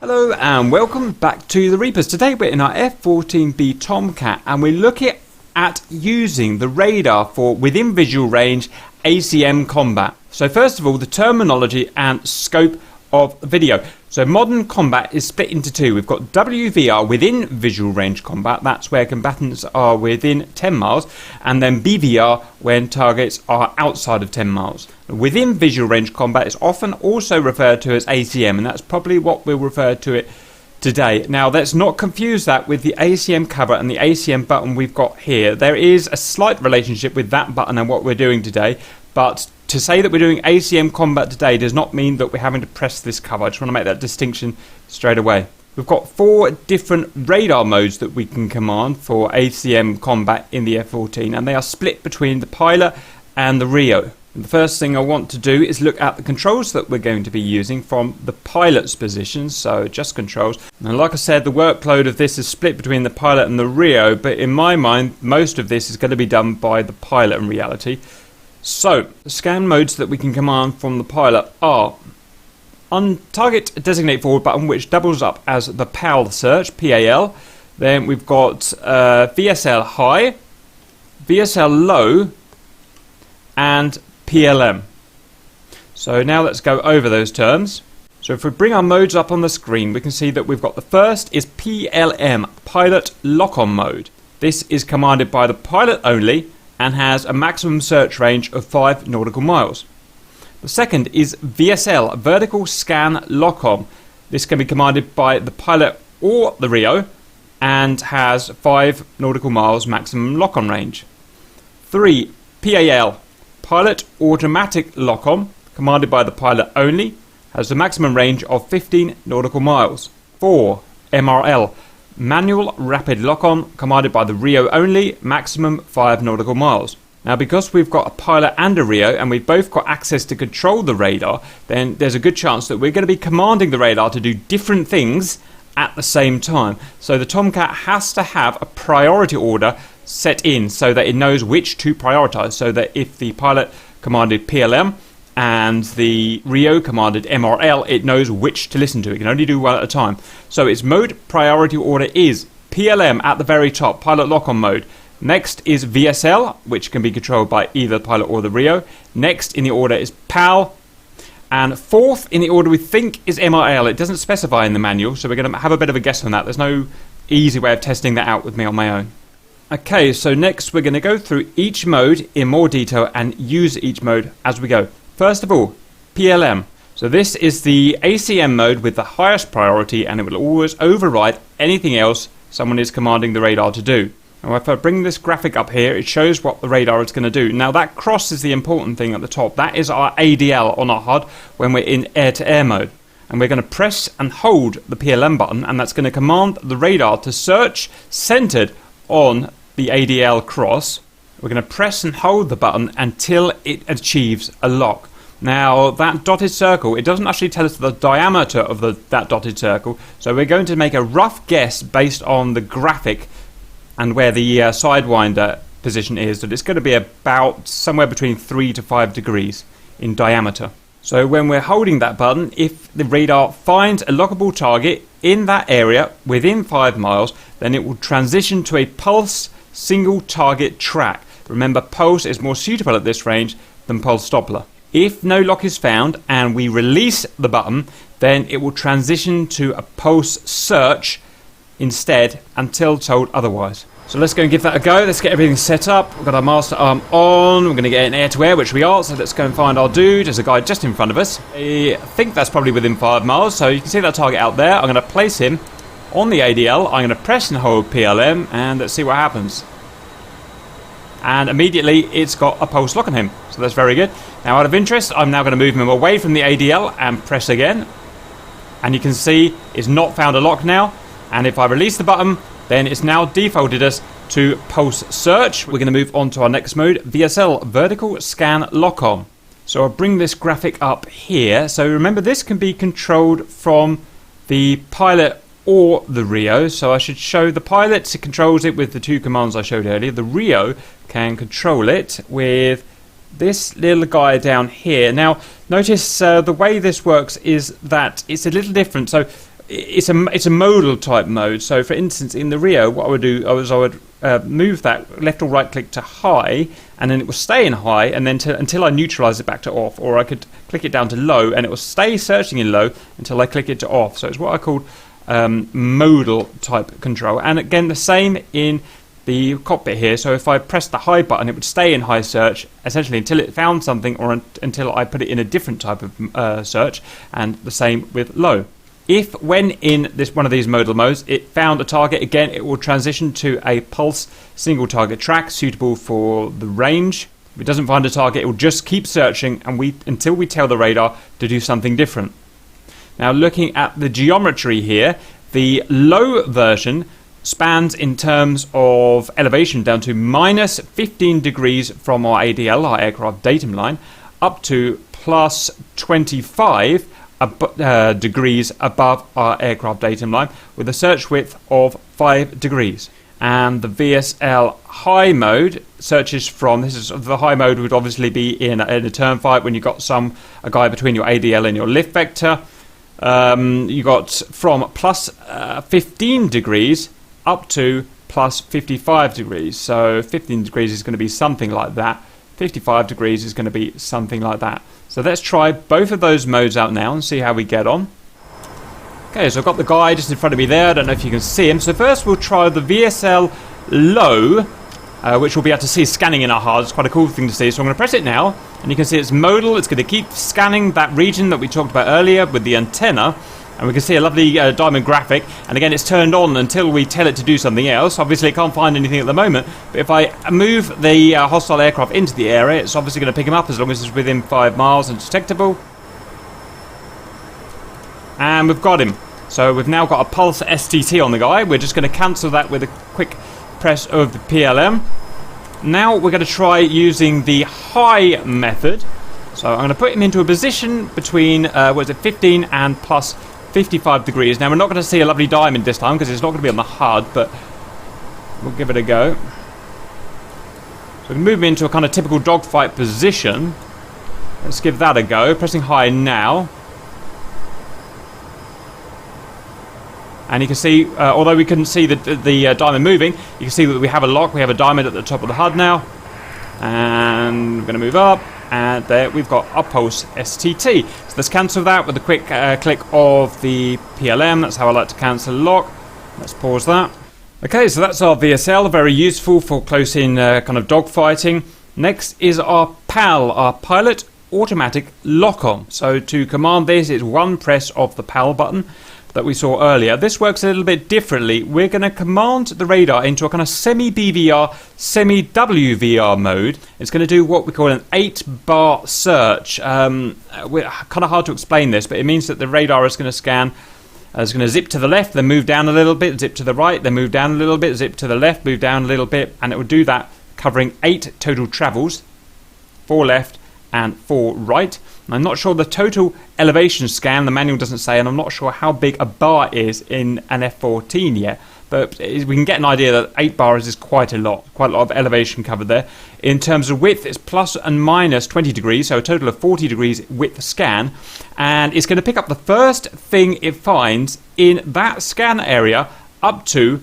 Hello and welcome back to the Reapers. Today we're in our F-14B Tomcat and we're looking at using the radar for within visual range ACM combat. So first of all, the terminology and scope of the video. So modern combat is split into two. We've got WVR, within visual range combat, that's where combatants are within 10 miles, and then BVR when targets are outside of 10 miles. Within visual range combat is often also referred to as ACM, and that's probably what we'll refer to it today. Now let's not confuse that with the ACM cover and the ACM button we've got here. There is a slight relationship with that button and what we're doing today, but to say that we're doing ACM combat today does not mean that we're having to press this cover. I just want to make that distinction straight away. We've got 4 different radar modes that we can command for ACM combat in the F-14, and they are split between the pilot and the RIO. And the first thing I want to do is look at the controls that we're going to be using from the pilot's position, so just controls. And like I said, the workload of this is split between the pilot and the RIO, but in my mind, most of this is going to be done by the pilot in reality. So, the scan modes that we can command from the pilot are on target designate forward button, which doubles up as the PAL search, PAL. Then we've got VSL high, VSL low, and PLM. So now let's go over those terms. So if we bring our modes up on the screen, we can see that we've got the first is PLM, Pilot Lock-On Mode. This is commanded by the pilot only and has a maximum search range of 5 nautical miles. The second is VSL, Vertical Scan Lock-On. This can be commanded by the pilot or the RIO and has 5 nautical miles maximum lock-on range. 3. PAL, Pilot Automatic Lock-On, commanded by the pilot only, has a maximum range of 15 nautical miles. 4. MRL, Manual Rapid Lock-On, commanded by the RIO only, maximum 5 nautical miles. Now because we've got a pilot and a RIO and we've both got access to control the radar, then there's a good chance that we're going to be commanding the radar to do different things at the same time. So the Tomcat has to have a priority order set in so that it knows which to prioritize, so that if the pilot commanded PLM and the RIO commanded MRL, it knows which to listen to. It can only do one at a time. So its mode priority order is PLM at the very top, Pilot Lock-On Mode. Next is VSL, which can be controlled by either the pilot or the RIO. Next in the order is PAL. And fourth in the order we think is MRL. It doesn't specify in the manual, so we're going to have a bit of a guess on that. There's no easy way of testing that out with me on my own. Okay, so next we're going to go through each mode in more detail and use each mode as we go. First of all, PLM. So this is the ACM mode with the highest priority, and it will always override anything else someone is commanding the radar to do. Now if I bring this graphic up here, it shows what the radar is going to do. Now that cross is the important thing at the top. That is our ADL on our HUD when we're in air-to-air mode. And we're going to press and hold the PLM button, and that's going to command the radar to search centered on the ADL cross. We're going to press and hold the button until it achieves a lock. Now that dotted circle, it doesn't actually tell us the diameter of that dotted circle, so we're going to make a rough guess based on the graphic and where the sidewinder position is, that it's going to be about somewhere between 3 to 5 degrees in diameter. So when we're holding that button, if the radar finds a lockable target in that area within 5 miles, then it will transition to a pulse single target track. Remember, pulse is more suitable at this range than pulse Doppler. If no lock is found and we release the button, then it will transition to a pulse search instead until told otherwise. So let's go and give that a go. Let's get everything set up. We've got our master arm on. We're going to get in air-to-air, which we are. So let's go and find our dude. There's a guy just in front of us. I think that's probably within 5 miles. So you can see that target out there. I'm going to place him on the ADL. I'm going to press and hold PLM, and let's see what happens. And immediately it's got a pulse lock on him. So that's very good. Now out of interest, I'm now going to move him away from the ADL and press again. And you can see it's not found a lock now. And if I release the button, then it's now defaulted us to pulse search. We're going to move on to our next mode, VSL, Vertical Scan Lock-On. So I'll bring this graphic up here. So remember, this can be controlled from the pilot or the RIO. So I should show the pilot controls it with the 2 commands I showed earlier. The RIO can control it with this little guy down here. Now notice the way this works is that it's a little different. So it's a modal type mode. So for instance, in the Rio, what I would do is I would move that left or right click to high, and then it will stay in high, and then until I neutralize it back to off, or I could click it down to low, and it will stay searching in low until I click it to off. So it's what I called modal type control. And again, the same in the cockpit here. So if I press the high button, it would stay in high search essentially until it found something, or until I put it in a different type of search, and the same with low. If when in one of these modal modes it found a target, again it will transition to a pulse single target track suitable for the range. If it doesn't find a target, it will just keep searching until we tell the radar to do something different. Now, looking at the geometry here, the low version spans in terms of elevation down to minus 15 degrees from our ADL, our aircraft datum line, up to plus 25 degrees above our aircraft datum line, with a search width of 5 degrees. And the VSL high mode searches from, the high mode would obviously be in a turn fight when you've got a guy between your ADL and your lift vector. You got from plus 15 degrees up to plus 55 degrees. So 15 degrees is going to be something like that. 55 degrees is going to be something like that. So let's try both of those modes out now and see how we get on. Okay, so I've got the guy just in front of me there. I don't know if you can see him. So first we'll try the VSL Low, which we'll be able to see scanning in our HUD. It's quite a cool thing to see. So I'm going to press it now, and you can see it's modal. It's going to keep scanning that region that we talked about earlier with the antenna. And we can see a lovely diamond graphic, and again it's turned on until we tell it to do something else. Obviously it can't find anything at the moment, but if I move the hostile aircraft into the area, it's obviously going to pick him up as long as it's within 5 miles and detectable. And we've got him. So we've now got a pulse STT on the guy. We're just going to cancel that with a quick press of the PLM. Now we're going to try using the high method. So I'm going to put him into a position between 15 and plus 55 degrees. Now we're not going to see a lovely diamond this time because it's not going to be on the HUD, but we'll give it a go. So we can move him into a kind of typical dogfight position. Let's give that a go. Pressing high now. And you can see, although we couldn't see the diamond moving, you can see that we have a lock. We have a diamond at the top of the HUD now. And we're going to move up. And there we've got our pulse STT. So let's cancel that with a quick click of the PLM. That's how I like to cancel a lock. Let's pause that. Okay, so that's our VSL, very useful for close-in kind of dogfighting. Next is our PAL, our Pilot Automatic Lock-On. So to command this is one press of the PAL button that we saw earlier. This works a little bit differently. We're going to command the radar into a kind of semi-BVR, semi-WVR mode. It's going to do what we call an 8-bar search. Kind of hard to explain this, but it means that the radar is going to scan, it's going to zip to the left, then move down a little bit, zip to the right, then move down a little bit, zip to the left, move down a little bit, and it will do that covering 8 total travels, 4 left and 4 right. I'm not sure the total elevation scan, the manual doesn't say, and I'm not sure how big a bar is in an F-14 yet, but we can get an idea that 8 bars is quite a lot of elevation covered there. In terms of width, it's plus and minus 20 degrees, so a total of 40 degrees width scan, and it's going to pick up the first thing it finds in that scan area up to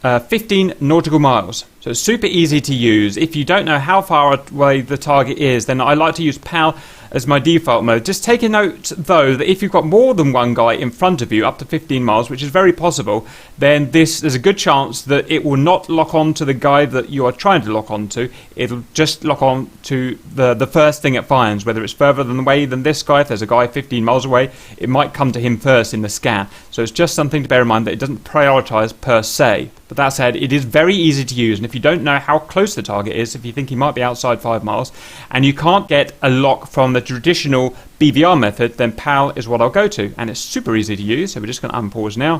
15 nautical miles. So it's super easy to use. If you don't know how far away the target is, then I like to use PAL as my default mode. Just take a note though that if you've got more than one guy in front of you up to 15 miles, which is very possible, then there's a good chance that it will not lock on to the guy that you are trying to lock on to. It'll just lock on to the first thing it finds, whether it's further away than this guy. If there's a guy 15 miles away, it might come to him first in the scan. So it's just something to bear in mind that it doesn't prioritize per se. But that said, it is very easy to use, and if you don't know how close the target is, if you think he might be outside 5 miles, and you can't get a lock from the traditional BVR method, then PAL is what I'll go to, and it's super easy to use. So we're just going to unpause now.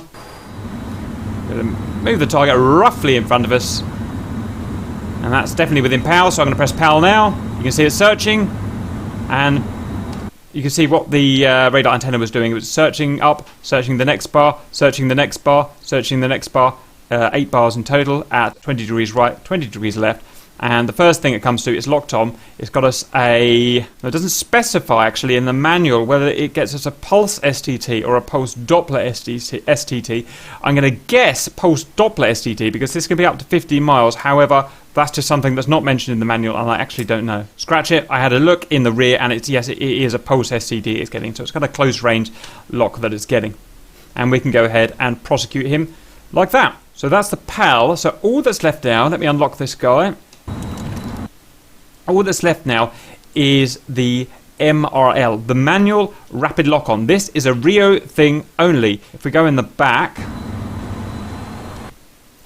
Going to move the target roughly in front of us, and that's definitely within PAL, so I'm going to press PAL now. You can see it's searching, and you can see what the radar antenna was doing. It was searching up, searching the next bar, searching the next bar, searching the next bar. 8 bars in total at 20 degrees right, 20 degrees left, And the first thing it comes to is locked on. It's got us it doesn't specify actually in the manual whether it gets us a pulse STT or a pulse Doppler STT. I'm going to guess pulse Doppler STT because this can be up to 50 miles. However, that's just something that's not mentioned in the manual, and I actually don't know. Scratch it. I had a look in the rear, and it is a pulse STT it's getting. So it's got a close range lock that it's getting. And we can go ahead and prosecute him like that. So that's the PAL. So all that's left now, let me unlock this guy. All that's left now is the MRL, the manual rapid lock-on. This is a Rio thing only. If we go in the back,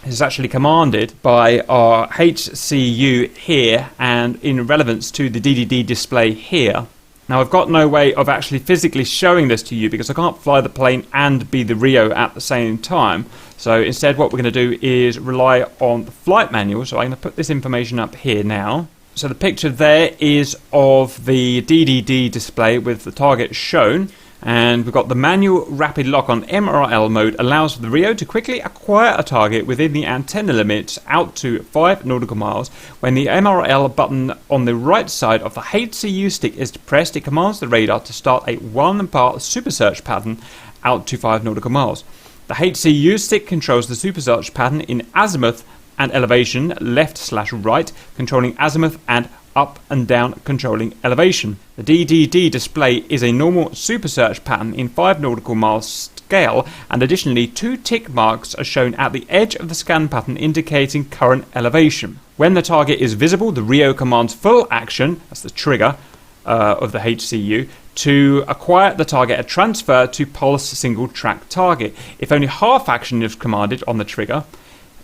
it's actually commanded by our HCU here and in relevance to the DDD display here. Now I've got no way of actually physically showing this to you because I can't fly the plane and be the Rio at the same time. So instead what we're going to do is rely on the flight manual. So I'm going to put this information up here now. So the picture there is of the DDD display with the target shown. And we've got the manual rapid lock on MRL mode allows the Rio to quickly acquire a target within the antenna limits out to 5 nautical miles. When the MRL button on the right side of the HCU stick is pressed, it commands the radar to start a 1-part super search pattern out to 5 nautical miles. The HCU stick controls the super search pattern in azimuth and elevation, left/right, controlling azimuth, and up and down, controlling elevation. The DDD display is a normal super search pattern in 5 nautical miles scale, and additionally 2 tick marks are shown at the edge of the scan pattern indicating current elevation. When the target is visible, the Rio commands full action, that's the trigger of the HCU, to acquire the target and transfer to pulse single track target. If only half action is commanded on the trigger,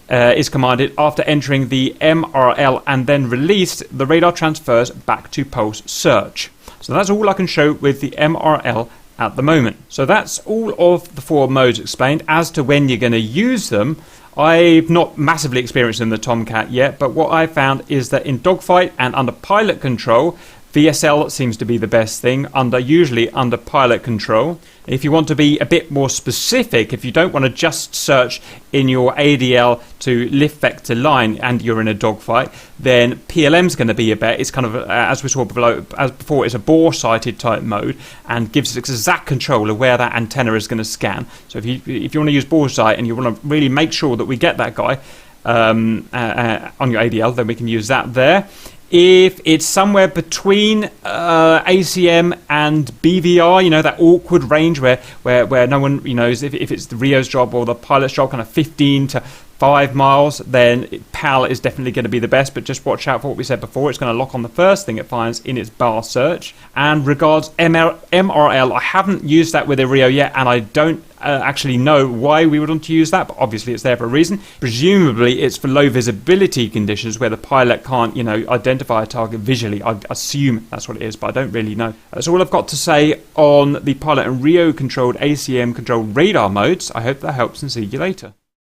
is commanded after entering the MRL and then released, the radar transfers back to pulse search. So that's all I can show with the MRL at the moment. So that's all of the 4 modes explained. As to when you're going to use them, I've not massively experienced in the Tomcat yet, but what I found is that in dogfight and under pilot control, VSL seems to be the best thing, usually under pilot control. If you want to be a bit more specific, if you don't want to just search in your ADL to lift vector line and you're in a dogfight, then PLM is going to be a bet. It's kind of, as we saw before, it's a bore-sighted type mode and gives us exact control of where that antenna is going to scan. So if you want to use bore sight and you want to really make sure that we get that guy on your ADL, then we can use that there. If it's somewhere between ACM and BVR, you know, that awkward range where no one, you know, if it's the Rio's job or the pilot's job, kind of 15 to 5 miles, then PAL is definitely going to be the best. But just watch out for what we said before. It's going to lock on the first thing it finds in its bar search. And regards MRL, I haven't used that with a Rio yet, and I don't actually know why we would want to use that, but obviously it's there for a reason. Presumably it's for low visibility conditions where the pilot can't, you know, identify a target visually. I assume that's what it is, but I don't really know. That's all I've got to say on the pilot and Rio controlled ACM controlled radar modes. I hope that helps, and see you later.